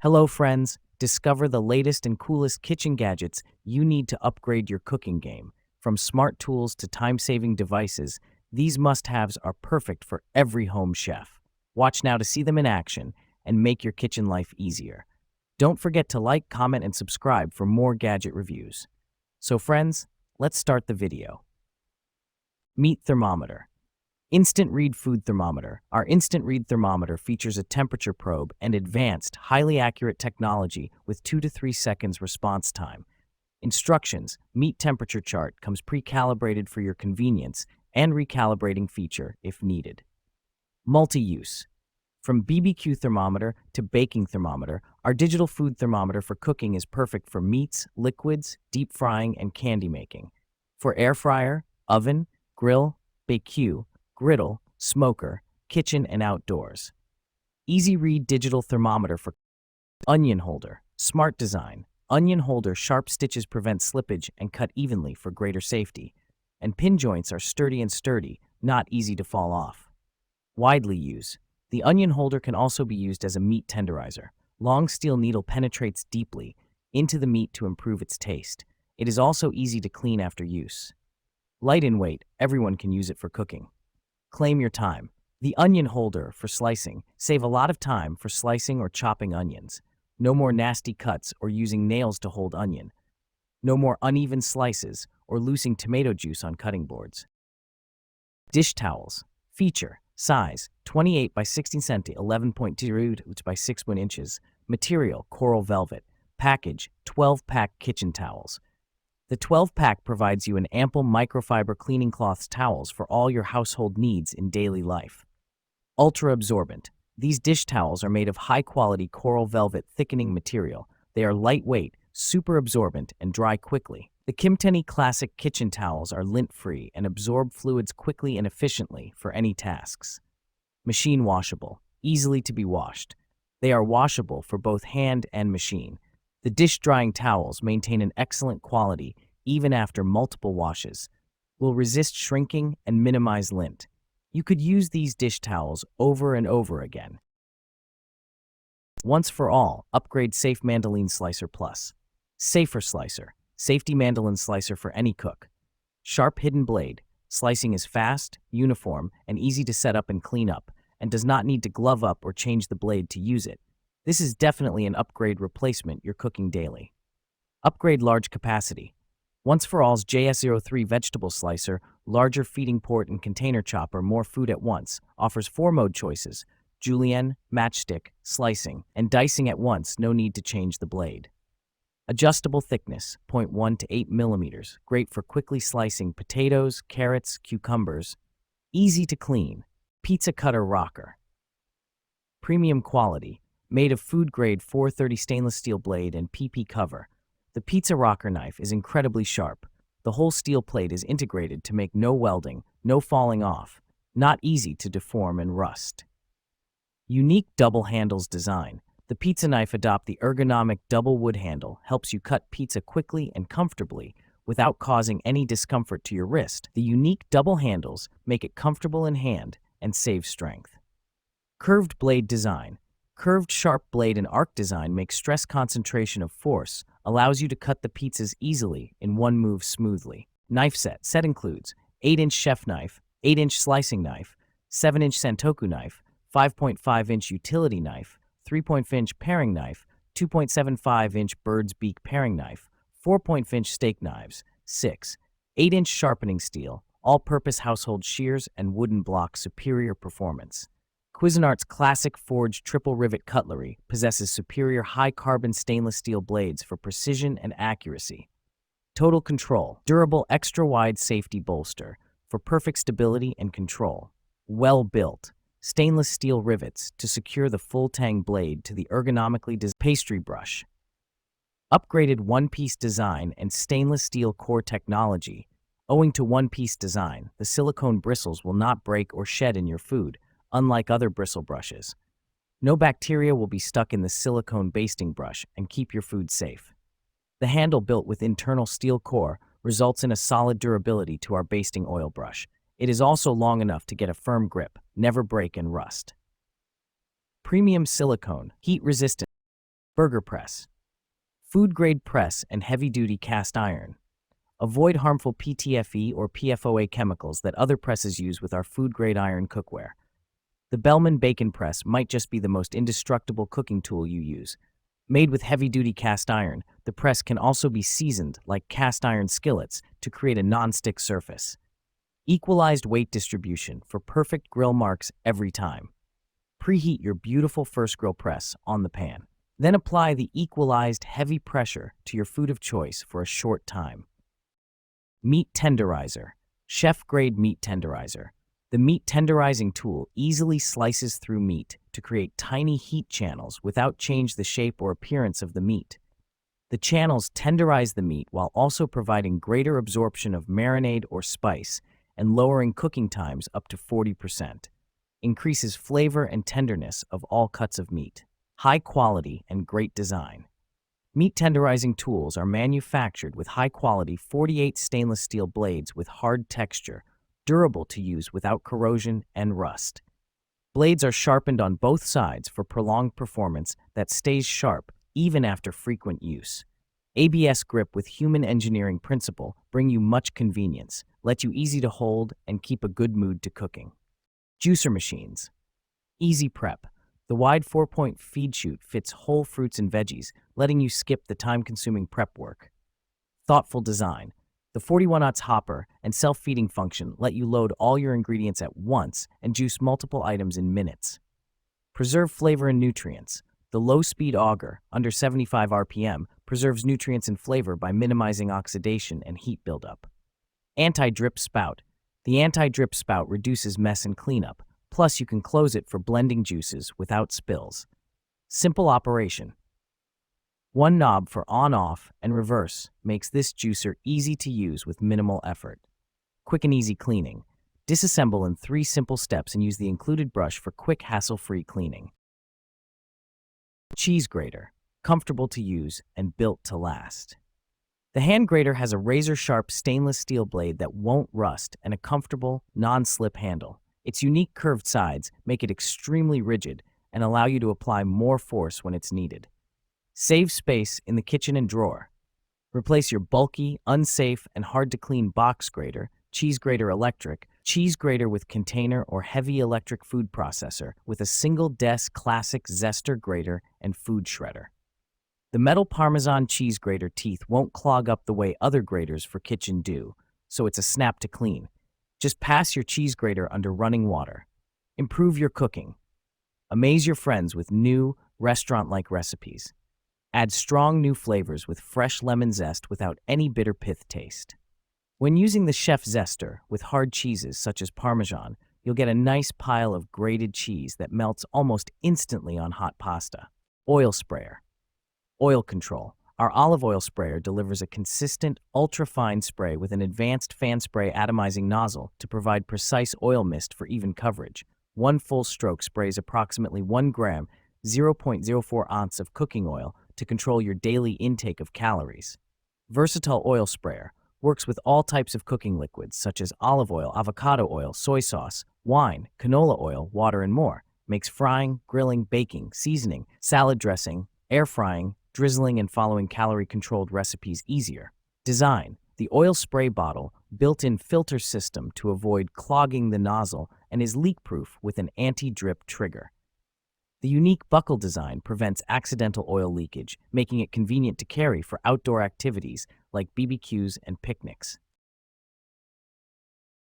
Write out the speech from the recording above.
Hello friends, discover the latest and coolest kitchen gadgets you need to upgrade your cooking game. From smart tools to time-saving devices, these must-haves are perfect for every home chef. Watch now to see them in action and make your kitchen life easier. Don't forget to like, comment, and subscribe for more gadget reviews. So friends, let's start the video. Meat thermometer. Instant Read Food Thermometer. Our Instant Read Thermometer features a temperature probe and advanced, highly accurate technology with 2 to 3 seconds response time. Instructions: meat temperature chart comes pre-calibrated for your convenience and recalibrating feature if needed. Multi-use. From BBQ thermometer to baking thermometer, our digital food thermometer for cooking is perfect for meats, liquids, deep frying, and candy making. For air fryer, oven, grill, BBQ, griddle, smoker, kitchen, and outdoors. Easy Read Digital Thermometer for onion holder. Smart design. Onion holder sharp stitches prevent slippage and cut evenly for greater safety. And pin joints are sturdy, not easy to fall off. Widely used. The onion holder can also be used as a meat tenderizer. Long steel needle penetrates deeply into the meat to improve its taste. It is also easy to clean after use. Light in weight, everyone can use it for cooking. Claim your time. The onion holder for slicing. Save a lot of time for slicing or chopping onions. No more nasty cuts or using nails to hold onion. No more uneven slices or losing tomato juice on cutting boards. Dish towels. Feature. Size: 28 by 16 cm, 11.2 by 6 inches. Material: coral velvet. Package: 12-pack kitchen towels. The 12-pack provides you an ample microfiber cleaning cloths towels for all your household needs in daily life. Ultra-absorbent. These dish towels are made of high-quality coral velvet thickening material. They are lightweight, super absorbent, and dry quickly. The Kimteni Classic kitchen towels are lint-free and absorb fluids quickly and efficiently for any tasks. Machine washable. Easily to be washed. They are washable for both hand and machine. The dish drying towels maintain an excellent quality even after multiple washes, will resist shrinking and minimize lint. You could use these dish towels over and over again. Once for all, upgrade Safe Mandolin Slicer Plus. Safer Slicer. Safety mandolin slicer for any cook. Sharp hidden blade. Slicing is fast, uniform, and easy to set up and clean up, and does not need to glove up or change the blade to use it. This is definitely an upgrade replacement you're cooking daily. Upgrade large capacity. Once for all's JS03 vegetable slicer, larger feeding port and container chopper, more food at once, offers 4 mode choices: julienne, matchstick, slicing, and dicing at once, no need to change the blade. Adjustable thickness, 0.1 to 8 millimeters, great for quickly slicing potatoes, carrots, cucumbers. Easy to clean. Pizza cutter rocker. Premium quality. Made of food-grade 430 stainless steel blade and PP cover. The pizza rocker knife is incredibly sharp. The whole steel plate is integrated to make no welding, no falling off, not easy to deform and rust. Unique double handles design. The pizza knife adopt the ergonomic double wood handle, helps you cut pizza quickly and comfortably without causing any discomfort to your wrist. The unique double handles make it comfortable in hand and save strength. Curved blade design. Curved sharp blade and arc design makes stress concentration of force, allows you to cut the pizzas easily in one move smoothly. Knife set. Set includes 8-inch chef knife, 8-inch slicing knife, 7-inch santoku knife, 5.5-inch utility knife, 3.5-inch paring knife, 2.75-inch bird's beak paring knife, 4.5-inch steak knives, 6, 8-inch sharpening steel, all-purpose household shears, and wooden block superior performance. Cuisinart's classic forged triple rivet cutlery possesses superior high-carbon stainless steel blades for precision and accuracy. Total control. Durable extra-wide safety bolster for perfect stability and control. Well-built. Stainless steel rivets to secure the full-tang blade to the ergonomically designed pastry brush. Upgraded one-piece design and stainless steel core technology. Owing to one-piece design, the silicone bristles will not break or shed in your food, unlike other bristle brushes. No bacteria will be stuck in the silicone basting brush and keep your food safe. The handle, built with internal steel core, results in a solid durability to our basting oil brush. It is also long enough to get a firm grip, never break and rust. Premium silicone, heat resistant. Burger press. Food-grade press and heavy-duty cast iron. Avoid harmful PTFE or PFOA chemicals that other presses use with our food-grade iron cookware. The Bellman Bacon Press might just be the most indestructible cooking tool you use. Made with heavy-duty cast iron, the press can also be seasoned like cast iron skillets to create a non-stick surface. Equalized weight distribution for perfect grill marks every time. Preheat your beautiful first grill press on the pan. Then apply the equalized heavy pressure to your food of choice for a short time. Meat tenderizer. Chef-grade meat tenderizer. The meat tenderizing tool easily slices through meat to create tiny heat channels without change the shape or appearance of the meat. The channels tenderize the meat while also providing greater absorption of marinade or spice and lowering cooking times up to 40%. Increases flavor and tenderness of all cuts of meat. High quality and great design. Meat tenderizing tools are manufactured with high-quality 48 stainless steel blades with hard texture, durable to use without corrosion and rust. Blades are sharpened on both sides for prolonged performance that stays sharp even after frequent use. ABS grip with human engineering principle bring you much convenience, let you easy to hold, and keep a good mood to cooking. Juicer machines. Easy prep. The wide 4-point feed chute fits whole fruits and veggies, letting you skip the time-consuming prep work. Thoughtful design. The 41-ounce hopper and self-feeding function let you load all your ingredients at once and juice multiple items in minutes. Preserve flavor and nutrients. The low-speed auger, under 75 RPM, preserves nutrients and flavor by minimizing oxidation and heat buildup. Anti-drip spout. The anti-drip spout reduces mess and cleanup, plus you can close it for blending juices without spills. Simple operation. One knob for on-off and reverse makes this juicer easy to use with minimal effort. Quick and easy cleaning. Disassemble in 3 simple steps and use the included brush for quick, hassle-free cleaning. Cheese grater. Comfortable to use and built to last. The hand grater has a razor-sharp stainless steel blade that won't rust and a comfortable, non-slip handle. Its unique curved sides make it extremely rigid and allow you to apply more force when it's needed. Save space in the kitchen and drawer. Replace your bulky, unsafe, and hard-to-clean box grater, cheese grater electric, cheese grater with container or heavy electric food processor with a single-desk classic zester grater and food shredder. The metal Parmesan cheese grater teeth won't clog up the way other graters for kitchen do, so it's a snap to clean. Just pass your cheese grater under running water. Improve your cooking. Amaze your friends with new, restaurant-like recipes. Add strong new flavors with fresh lemon zest without any bitter pith taste. When using the Chef Zester with hard cheeses such as Parmesan, you'll get a nice pile of grated cheese that melts almost instantly on hot pasta. Oil sprayer. Oil control. Our olive oil sprayer delivers a consistent, ultra-fine spray with an advanced fan spray atomizing nozzle to provide precise oil mist for even coverage. One full stroke sprays approximately 1 gram, 0.04 ounce of cooking oil to control your daily intake of calories. Versatile oil sprayer works with all types of cooking liquids such as olive oil, avocado oil, soy sauce, wine, canola oil, water, and more. Makes frying, grilling, baking, seasoning, salad dressing, air frying, drizzling, and following calorie-controlled recipes easier. Design. The oil spray bottle, built-in filter system to avoid clogging the nozzle and is leak-proof with an anti-drip trigger. The unique buckle design prevents accidental oil leakage, making it convenient to carry for outdoor activities like BBQs and picnics.